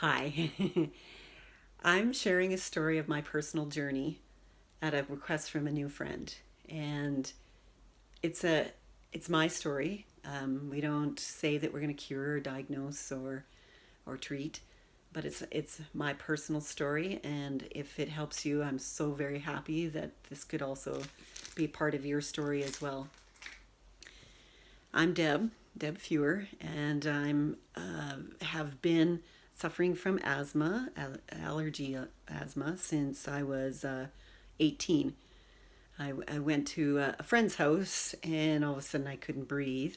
Hi. I'm sharing a story of my personal journey at a request from a new friend. And it's a it's my story. We don't say that we're going to cure or diagnose or treat, but it's my personal story, and if it helps you, I'm so very happy that this could also be part of your story as well. I'm Deb Fewer, and I'm have been suffering from asthma, allergy asthma, since I was 18. I went to a friend's house, and all of a sudden I couldn't breathe.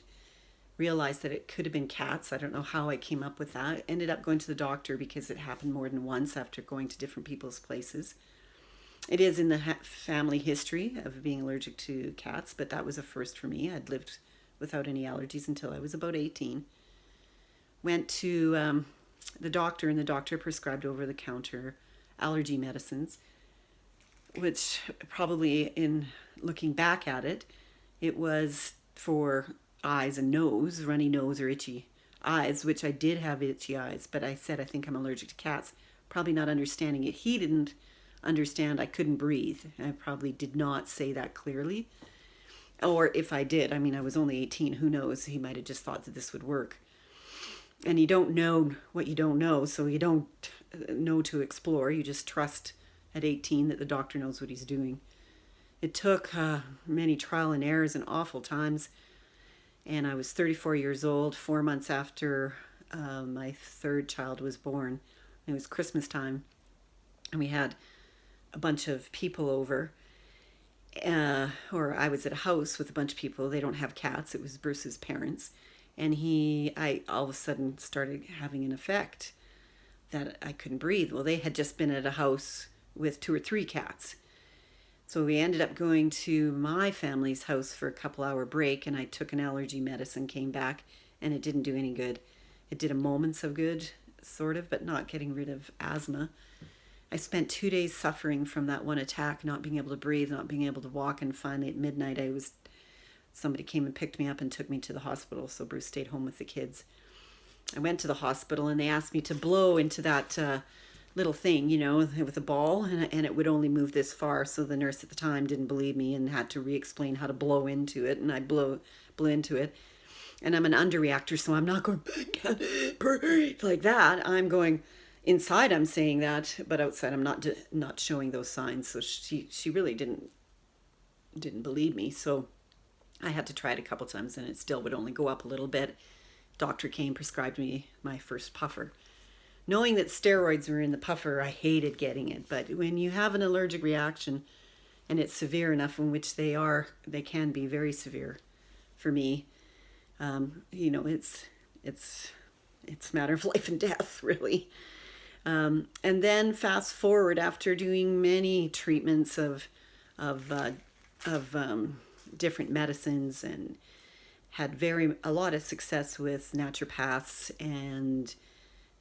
Realized that it could have been cats. I don't know how I came up with that. Ended up going to the doctor because it happened more than once after going to different people's places. It is in the family history of being allergic to cats, but that was a first for me. I'd lived without any allergies until I was about 18. Went to the doctor, and the doctor prescribed over the counter allergy medicines, which probably, in looking back at it, it was for eyes and nose, runny nose or itchy eyes, which I did have itchy eyes, but I said I think I'm allergic to cats, probably not understanding it. He didn't understand I couldn't breathe. I probably did not say that clearly. Or if I did, I mean, I was only 18, who knows? He might have just thought that this would work. And you don't know what you don't know, so you don't know to explore. You just trust at 18 that the doctor knows what he's doing. It took many trial and errors and awful times. And I was 34 years old, 4 months after my third child was born. It was Christmas time, and we had a bunch of people over. Or I was at a house with a bunch of people. They don't have cats. It was Bruce's parents. And I all of a sudden started having an effect that I couldn't breathe. Well, they had just been at a house with two or three cats. So we ended up going to my family's house for a couple-hour break, and I took an allergy medicine, came back, and it didn't do any good. It did a moments of good, sort of, but not getting rid of asthma. I spent 2 days suffering from that one attack, not being able to breathe, not being able to walk, and finally at midnight somebody came and picked me up and took me to the hospital, so Bruce stayed home with the kids. I went to the hospital, and they asked me to blow into that little thing, with a ball, and it would only move this far. So the nurse at the time didn't believe me and had to re-explain how to blow into it, and I blew into it. And I'm an underreactor, so I'm not going like that. I'm going inside. I'm saying that, but outside I'm not showing those signs. So she really didn't believe me. So I had to try it a couple times, and it still would only go up a little bit. Doctor came, prescribed me my first puffer. Knowing that steroids were in the puffer, I hated getting it. But when you have an allergic reaction and it's severe enough, in which they can be very severe for me, it's a matter of life and death, really. And then fast forward, after doing many treatments of different medicines, and had a lot of success with naturopaths and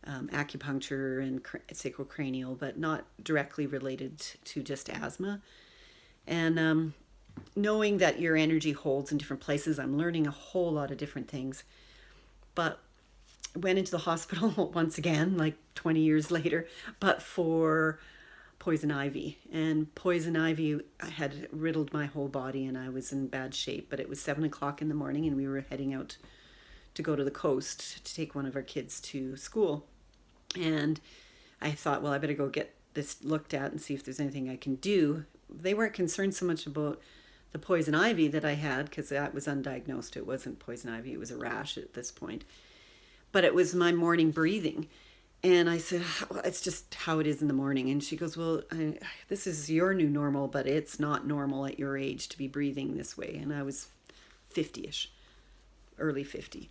acupuncture and sacrocranial, but not directly related to just asthma. And knowing that your energy holds in different places, I'm learning a whole lot of different things. But went into the hospital once again, like 20 years later, but for poison ivy. And poison ivy had riddled my whole body, and I was in bad shape. But it was 7 o'clock in the morning, and we were heading out to go to the coast to take one of our kids to school. And I thought, well, I better go get this looked at and see if there's anything I can do. They weren't concerned so much about the poison ivy that I had, because that was undiagnosed. It wasn't poison ivy, it was a rash at this point. But it was my morning breathing. And I said, well, it's just how it is in the morning. And she goes, well, this is your new normal, but it's not normal at your age to be breathing this way. And I was 50-ish, early 50.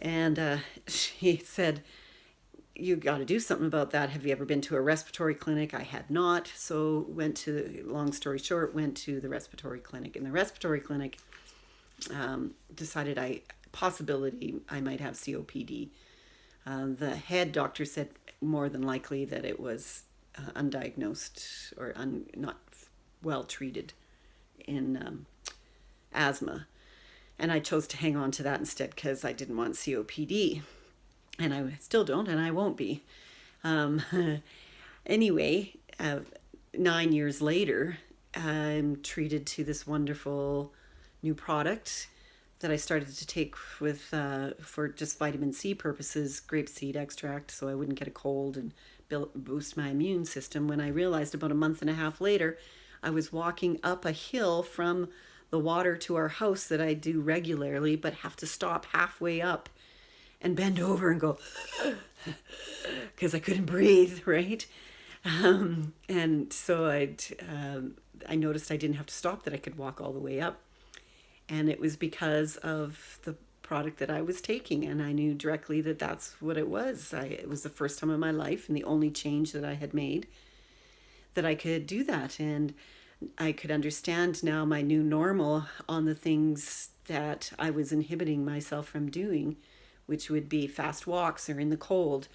And she said, you got to do something about that. Have you ever been to a respiratory clinic? I had not. So long story short, went to the respiratory clinic. And the respiratory clinic decided I might have COPD. The head doctor said more than likely that it was undiagnosed or not well treated in asthma. And I chose to hang on to that instead because I didn't want COPD. and I still don't, and I won't be. Um, anyway, 9 years later, I'm treated to this wonderful new product that I started to take with for just vitamin C purposes, grapeseed extract, so I wouldn't get a cold and boost my immune system. When I realized about a month and a half later, I was walking up a hill from the water to our house that I do regularly, but have to stop halfway up and bend over and go because I couldn't breathe, right? And so I noticed I didn't have to stop; that I could walk all the way up, and it was because of the product that I was taking, and I knew directly that that's what it was. It was the first time in my life, and the only change that I had made, that I could do that, and I could understand now my new normal on the things that I was inhibiting myself from doing, which would be fast walks or in the cold,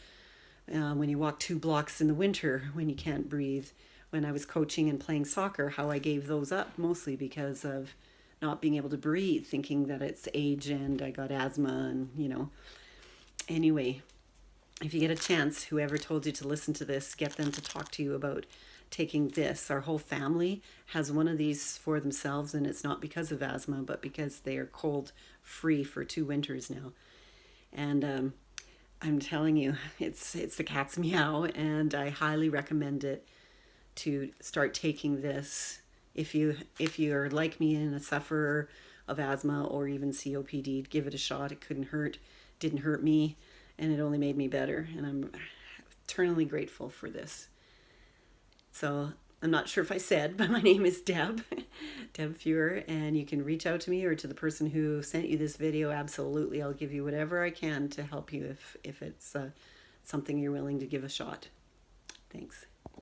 when you walk 2 blocks in the winter when you can't breathe. When I was coaching and playing soccer, how I gave those up mostly because of not being able to breathe, thinking that it's age and I got asthma and, Anyway, if you get a chance, whoever told you to listen to this, get them to talk to you about taking this. Our whole family has one of these for themselves, and it's not because of asthma, but because they are cold free for 2 winters now. And I'm telling you, it's the cat's meow, and I highly recommend it to start taking this. If you're like me and a sufferer of asthma or even COPD, give it a shot. It couldn't hurt, didn't hurt me, and it only made me better. And I'm eternally grateful for this. So I'm not sure if I said, but my name is Deb, Deb Fuhrer, and you can reach out to me or to the person who sent you this video. Absolutely, I'll give you whatever I can to help you if it's something you're willing to give a shot. Thanks.